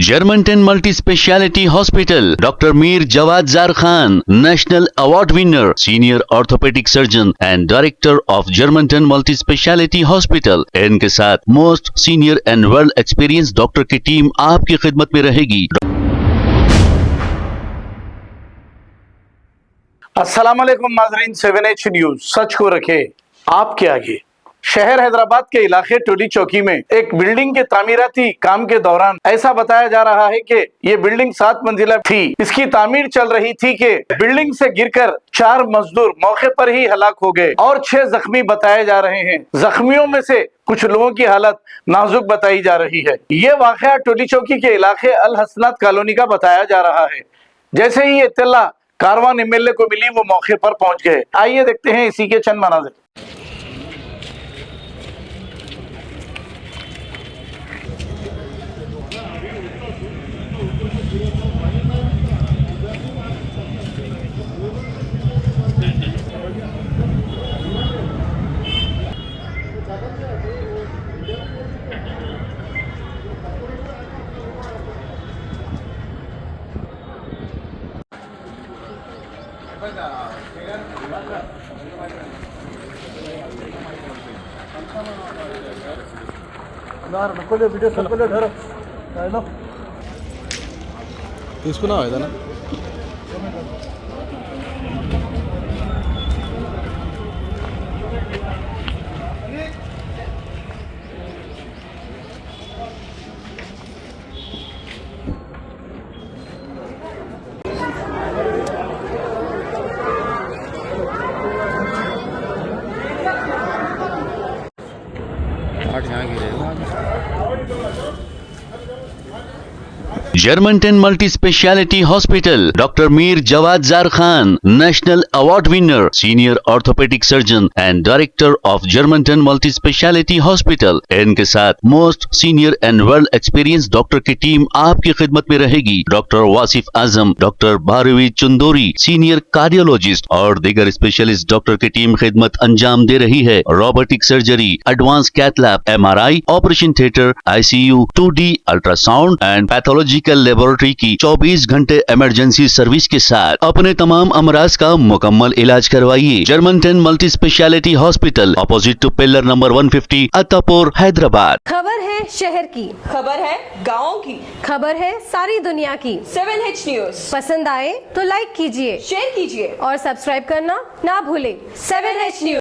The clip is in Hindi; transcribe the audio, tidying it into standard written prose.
Germanton multi speciality hospital, doctor Mir Jawad jar Khan, national award winner, senior orthopaedic surgeon and director of Germanton multi speciality hospital. इनके साथ most senior and well experience doctor की टीम आपकी खिदमत में रहेगी। अस्सलाम वालेकुम नाज़रीन, 7H न्यूज सच को रखे आपके आगे। शहर हैदराबाद के इलाके टोली चौकी में एक बिल्डिंग के तामीराती काम के दौरान ऐसा बताया जा रहा है कि ये बिल्डिंग 7 मंजिला थी। इसकी तामीर चल रही थी कि बिल्डिंग से गिरकर 4 मजदूर मौके पर ही हलाक हो गए और 6 जख्मी बताए जा रहे हैं। जख्मियों में से कुछ लोगों की हालत नाजुक बताई जा रही है। ये वाकया टोली चौकी के इलाके अल हसनात कॉलोनी का बताया जा रहा है। जैसे ही इत्तला कारवान एमएलए को मिली, वो मौके पर पहुंच गए। आइए देखते हैं इसी के चंद मनाज़िर। తీసుకున్నావా ఏదైనా? Germanton multi speciality hospital, doctor Mir Jawad jar Khan, national award winner, senior orthopaedic surgeon and director of Germanton multi speciality hospital. इनके साथ most senior and well experience doctor की टीम आपकी खिदमत में रहेगी। Doctor Wasif Azam, doctor Bharvi Chandori, senior cardiologist और दीगर स्पेशलिस्ट डॉक्टर की टीम खिदमत अंजाम दे रही है। Robotic surgery, advance cath lab, MRI, operation theatre, ICU, 2D ultrasound and pathological laboratory की 24 घंटे इमरजेंसी सर्विस के साथ अपने तमाम अमराज का मुकम्मल इलाज करवाइए। Germanten multi speciality hospital, opposite to pillar number 150, Attapur, Hyderabad. खबर है शहर की, खबर है गाँव की, खबर है सारी दुनिया की। 7H न्यूज पसंद आए तो लाइक कीजिए, शेयर कीजिए और सब्सक्राइब करना ना भूलें। 7H news.